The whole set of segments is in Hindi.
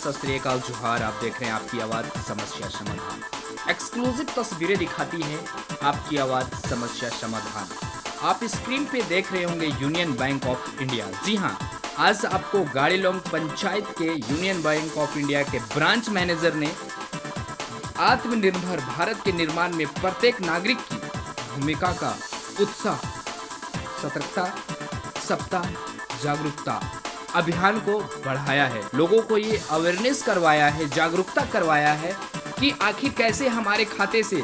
सत श्री अकाल, जोहार। आप देख रहे हैं आपकी आवाज़ समस्या समाधान। एक्सक्लूसिव तस्वीरें दिखाती हैं आपकी आवाज़ समस्या समाधान। आप स्क्रीन पे देख रहे होंगे यूनियन बैंक ऑफ इंडिया। जी हाँ, आज आपको गाड़ीलोंग पंचायत के यूनियन बैंक ऑफ इंडिया के ब्रांच मैनेजर ने आत्मनिर्भर भारत के निर्माण में प्रत्येक नागरिक की भूमिका का उत्साह, सतर्कता, सप्ताह जागरूकता अभियान को बढ़ाया है। लोगों को ये अवेयरनेस करवाया है, जागरूकता करवाया है कि आखिर कैसे हमारे खाते से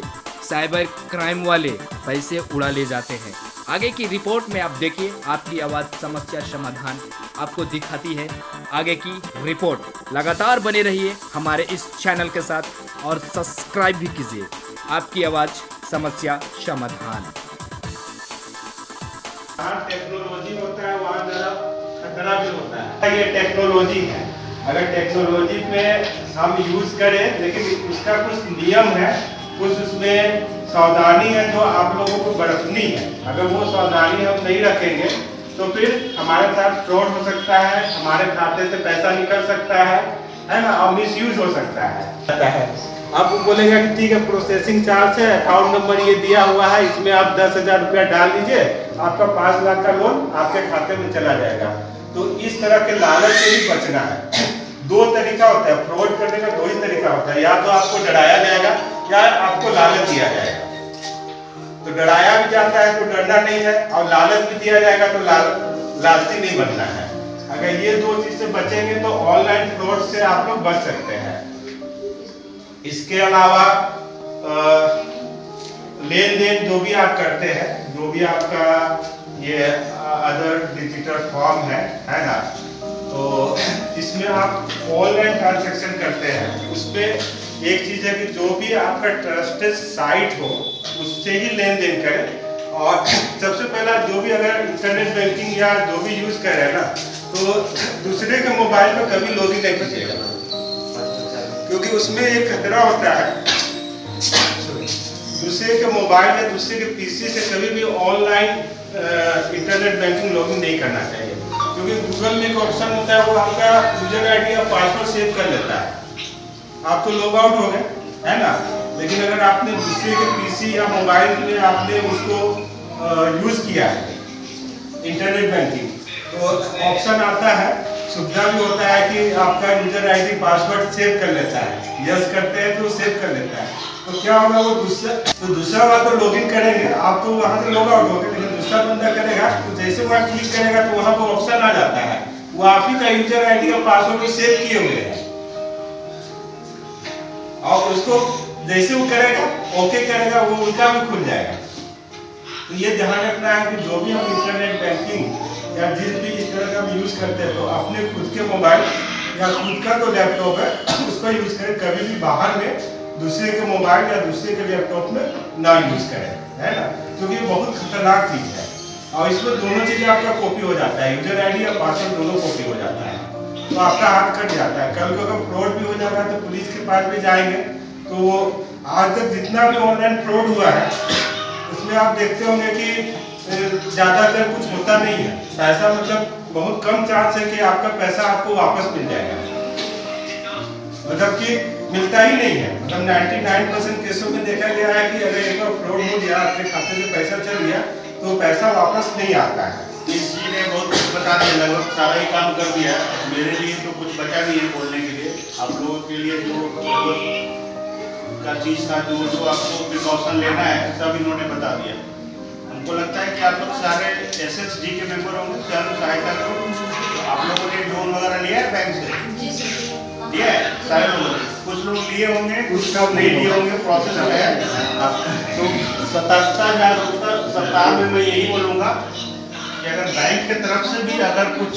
साइबर क्राइम वाले पैसे उड़ा ले जाते हैं। आगे की रिपोर्ट में आप देखिए, आपकी आवाज़ समस्या समाधान आपको दिखाती है आगे की रिपोर्ट। लगातार बने रहिए हमारे इस चैनल के साथ और सब्सक्राइब भी कीजिए आपकी आवाज़ समस्या समाधान। टेक्नोलॉजी होता है वहाँ जरा खतरा भी होता है। ये टेक्नोलॉजी है, अगर टेक्नोलॉजी पे हम यूज करें, लेकिन उसका कुछ नियम है, कुछ उसमें सावधानी है जो आप लोगों को बरतनी है। अगर वो सावधानी हम नहीं रखेंगे तो फिर हमारे साथ फ्रॉड हो सकता है, हमारे खाते से पैसा निकल सकता है ना, और मिस यूज हो सकता है। आपको बोलेगा कि ठीक है, प्रोसेसिंग चार्ज है, अकाउंट नंबर ये दिया हुआ है, इसमें आप 10,000 रुपया डाल दीजिए, आपका 5 लाख का लोन आपके खाते में चला जाएगा। तो इस तरह के लालच से भी बचना है। दो तरीका होता है फ्रॉड करने का, दो ही तरीका होता है, या तो आपको डराया जाएगा या आपको लालच दिया जाएगा। तो डराया भी जाता है तो डरना नहीं है, और लालच भी दिया जाएगा तो लालची नहीं बनना है। अगर ये दो चीज से बचेंगे तो ऑनलाइन फ्रॉड से आप लोग बच सकते हैं। इसके अलावा लेन देन जो भी आप करते हैं, जो भी आपका ये अदर डिजिटल फॉर्म है ना, तो इसमें आप ऑनलाइन ट्रांजैक्शन करते हैं, उसमें एक चीज है कि जो भी आपका ट्रस्टेड साइट हो उससे ही लेन देन करें। और सबसे पहला जो भी अगर इंटरनेट बैंकिंग या जो भी यूज कर रहे हैं ना, तो दूसरे के मोबाइल में कभी लॉगिन नहीं कीजिएगा, क्योंकि उसमें एक खतरा होता है। दूसरे के मोबाइल या दूसरे के पीसी से कभी भी ऑनलाइन इंटरनेट बैंकिंग लॉगिन नहीं करना चाहिए, क्योंकि गूगल में एक ऑप्शन होता है, वो आपका यूजर आईडी या पासवर्ड सेव कर लेता है। आप तो लॉग आउट हो गए, है ना, लेकिन अगर आपने दूसरे के पीसी या मोबाइल में आपने उसको यूज किया है इंटरनेट बैंकिंग, तो ऑप्शन आता है, सुविधा भी होता है कि आपका यूजर आईडी पासवर्ड सेव कर लेता है। यस करते हैं तो सेव कर लेता है। तो क्या होगा, वो दूसरा बार तो लॉगिन करेंगे, आप तो वहां से लॉग आउट हो गए, लेकिन दूसरा बंदा करेगा तो जैसे वहां क्लिक करेगा तो वहां पर ऑप्शन आ जाता है, वो आप ही का यूजर आईडी और पासवर्ड भी सेव किए हुए हैं, और उसको जैसे वो करेगा ओके करेगा, वो उनका भी खुल जाएगा। तो ये ध्यान रखना है कि जो भी हम इंटरनेट बैंकिंग या जिस भी इस तरह का हम यूज करते हैं, तो अपने खुद के मोबाइल या खुद का तो लैपटॉप है उसका यूज करें, कभी भी बाहर में दूसरे के मोबाइल या दूसरे के लैपटॉप में ना यूज करें, है ना, क्योंकि ये बहुत खतरनाक चीज है। और इसमें दोनों चीजें आपका कॉपी हो जाता है, यूजर आईडी और पासवर्ड दोनों कॉपी हो जाता है, तो आपका हाथ कट जाता है। कल को अगर फ्रॉड भी हो जाता है तो पुलिस के पास भी जाएंगे। तो आज तक जितना भी ऑनलाइन फ्रॉड हुआ है उसमें आप देखते होंगे कि ज्यादातर कुछ होता नहीं है, पैसा मतलब बहुत कम चांस है कि आपका पैसा आपको वापस मिल जाएगा, मतलब कि मिलता ही नहीं है। मतलब 99% केसों में देखा गया है कि अगर एक बार फ्रॉड हो गया, आपके खाते से पैसा चल गया, तो पैसा वापस नहीं आता है। इस जी ने बहुत कुछ बता दिया, लगभग सारा ही काम कर दिया। मेरे लिए तो कुछ बचा नहीं है बोलने के लिए। आप लोगों के लिए जो का चीज़ था, जो आपको प्रिकॉशन लेना है, सब इन्होंने बता दिया। हमको लगता है कि आप लोग सारे SHG के मेंबर होंगे, स्वयं सहायता ग्रुप। तो आप लोगों ने लोन वगैरह लिया है बैंक से? लिया है सारे लोगों ने? कुछ लोग लिए होंगे, कुछ लोग नहीं लिए होंगे, प्रोसेस है। तो सतर्कता जागरूकता सप्ताह में मैं यही बोलूँगा कि अगर बैंक की तरफ से भी अगर कुछ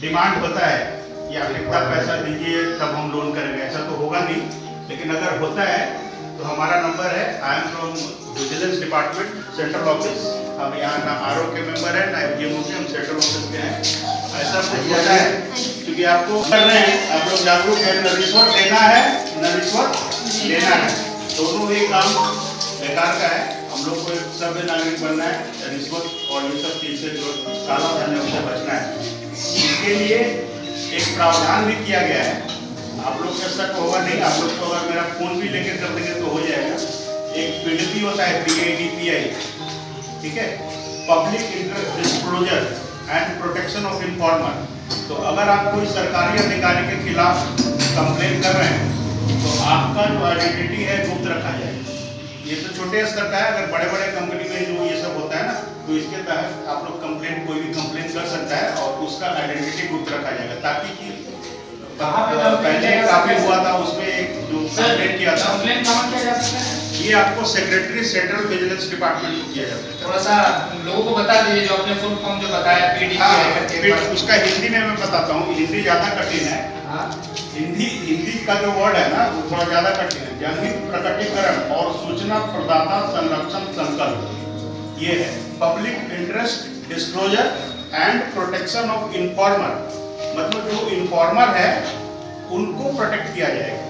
डिमांड होता है कि आप इतना पैसा दीजिए तब हम लोन करेंगे, ऐसा तो होगा नहीं, लेकिन अगर होता है तो हमारा नंबर है, I am from vigilance department central office. हम यहाँ ना RO के मेंबर है ना FGMO के, हम सेंट्रल ऑफिस के हैं। ऐसा कुछ होता है क्योंकि आपको कर रहे हैं, आप लोग जागरूक है, न रिश्वत देना है न रिश्वत लेना है, दोनों ही काम बेकार का है। हम लोग को एक सभ्य नागरिक बनना है, रिश्वत और ये सब चीज से जो काला धन है उससे बचना है। इसके लिए एक प्रावधान भी किया गया है आप लोग का शक होगा नहीं, आप लोग को अगर मेरा फोन भी लेके कर देंगे तो हो जाएगा। एक PDP होता है, PIDPI, ठीक है, public interest disclosure and protection of informer. तो अगर आप कोई सरकारी अधिकारी के खिलाफ कंप्लेन कर रहे हैं तो आपका जो आइडेंटिटी है गुप्त रखा जाएगा। ये तो छोटे स्तर का है, अगर बड़े बड़े कंपनी में जो ये सब होता है ना, तो इसके तहत आप लोग कंप्लेन, कोई भी कंप्लेन कर सकता है और उसका आइडेंटिटी गुप्त रखा जाएगा, ताकि कि पहले काफी हुआ था, उसमें एक जो कंप्लेन किया था, कंप्लेन कहाँ किया जा सकता है? ये आपको सेक्रेटरी सेंट्रल विजिलेंस डिपार्टमेंट को किया जाता है। थोड़ा सा लोगों को बता दीजिए, जो आपने फुल फॉर्म जो बताया PDP हाँ, उसका हिंदी में मैं बताता हूँ, हिंदी ज्यादा कठिन है। हिंदी का जो वर्ड है ना, वो थोड़ा ज्यादा कठिन है। जनहित प्रकटीकरण और सूचना प्रदाता संरक्षण संकल्प, ये है public interest disclosure and protection of informer. मतलब जो इन्फॉर्मर है उनको प्रोटेक्ट किया जाएगा।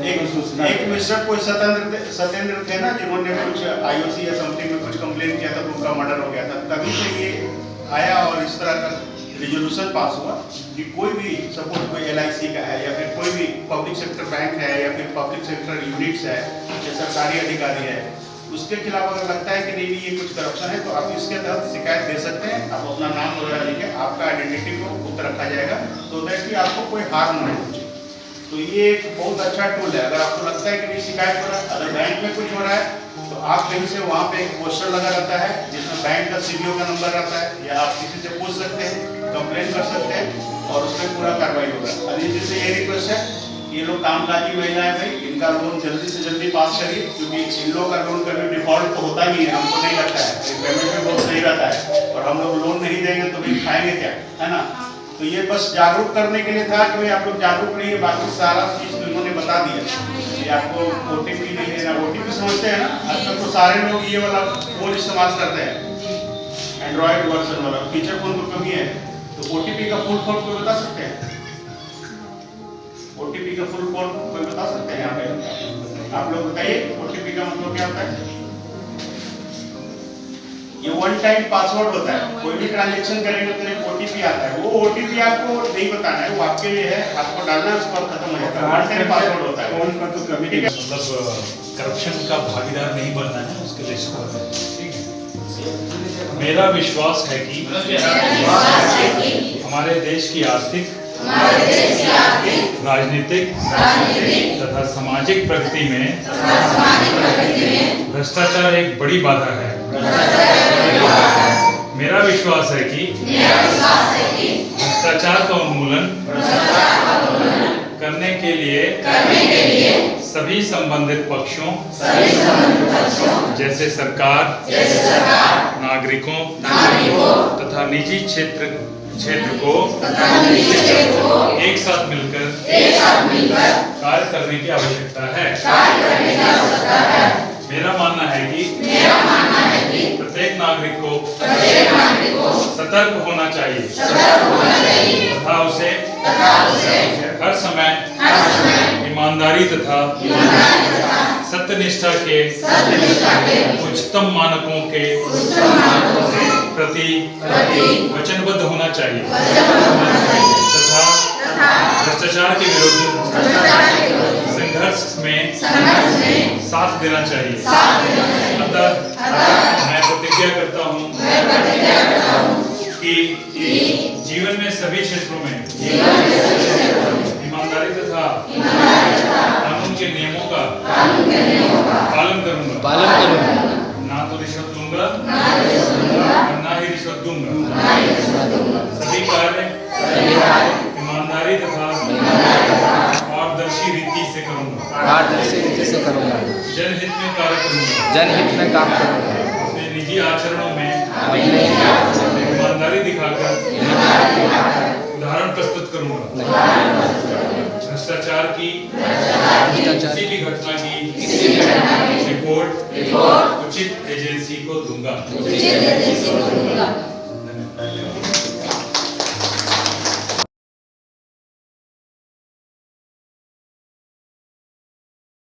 एक मिस्टर कोई सत्येंद्र थे ना, जिन्होंने कुछ IOC या समथिंग में कुछ कंप्लेन किया था, तो उनका मर्डर हो गया था। तभी से ये आया और इस तरह का रिजोल्यूशन पास हुआ कि कोई भी सपोज कोई LIC का है या फिर कोई भी पब्लिक सेक्टर बैंक है या फिर पब्लिक सेक्टर यूनिट्स है या सरकारी अधिकारी है, उसके खिलाफ अगर लगता है कि नहीं ये कुछ करप्शन है, तो आप इसके तहत शिकायत दे सकते हैं। आप अपना नाम वगैरह लिखे, आपका आइडेंटिटी को गुप्त रखा जाएगा, तो दैट कि आपको कोई हार्म ना पहुंचे। तो ये एक बहुत अच्छा टूल है। अगर आपको लगता है कि नहीं शिकायत हो रहा है, अगर बैंक में कुछ हो रहा है, तो आप कहीं से वहाँ पे एक पोस्टर लगा रहता है जिसमें बैंक का CBO का नंबर रहता है, या आप किसी से पूछ सकते हैं, कंप्लेन कर सकते हैं और उसमें पूरा कार्रवाई होगा। अभी जैसे ये रिक्वेस्ट है, ये लोग कामकाजी महिलाएं भाई, इनका लोन जल्दी से जल्दी पास करिए, क्योंकि इन लोग का लोन कभी डिफॉल्ट तो होता नहीं है, हमको नहीं लगता है, पेमेंट में बहुत सही रहता है, और हम लोग लोन नहीं देंगे तो भाई खाएंगे क्या, है ना। तो ये बस जागरूक करने के लिए था कि भाई आप लोग जागरूक रहिए। बाकी सारा चीज तो इन्होंने बता दिया कि आपको OTP नहीं देना। OTP समझते हैं ना, आजकल तो सारे लोग ये वाला फोन इस्तेमाल करते हैं, एंड्रॉइड वर्जन वाला। फीचर फोन तो कमी है, तो OTP का फुल फॉर्म कोई बता सकते हैं? OTP का फुल फॉर्म कोई बता सकते हैं यहाँ पे? आप लोग बताइए, OTP का मतलब क्या होता है? ये वन टाइम पासवर्ड होता है। कोई भी ट्रांजैक्शन करेंगे तो एक OTP आता है, वो OTP आपको नहीं बताना है, वो आपके लिए है, आपको डालना है, उसके बाद खत्म हो जाता है। वन टाइम पासवर्ड होता है, फोन पर तो कभी ठीक है। मतलब करप्शन का भागीदार नहीं बनना है, उसके लिए इसको ठीक है। मेरा विश्वास है कि हमारे देश की आर्थिक, राजनीतिक तथा सामाजिक प्रगति में भ्रष्टाचार एक बड़ी बाधा है। मेरा विश्वास है कि भ्रष्टाचार का उन्मूलन करने के लिए सभी संबंधित पक्षों जैसे सरकार, नागरिकों तथा निजी क्षेत्र को एक साथ मिलकर कार्य करने की आवश्यकता है। मेरा मानना है कि प्रत्येक नागरिक को सतर्क होना चाहिए तथा उसे हर समय ईमानदारी तथा सत्यनिष्ठा के उच्चतम मानकों के प्रति वचनबद्ध होना चाहिए तथा भ्रष्टाचार के विरुद्ध संघर्ष में साथ देना चाहिए। अतः मैं प्रतिज्ञा करता हूँ कि जीवन में सभी क्षेत्रों में ईमानदारी तथा कानून के नियमों का पालन करूंगा। ना तो रिश्वत लूंगा और ना ही रिश्वत दूंगा। सभी कार्य ईमानदारी तथा पारदर्शी रीति से करूंगा। जनहित में काम करूंगा। अपने निजी आचरणों में ईमानदारी दिखाकर उदाहरण प्रस्तुत करूंगा। भ्रष्टाचार की किसी भी घटना की रिपोर्ट उचित एजेंसी को दूंगा।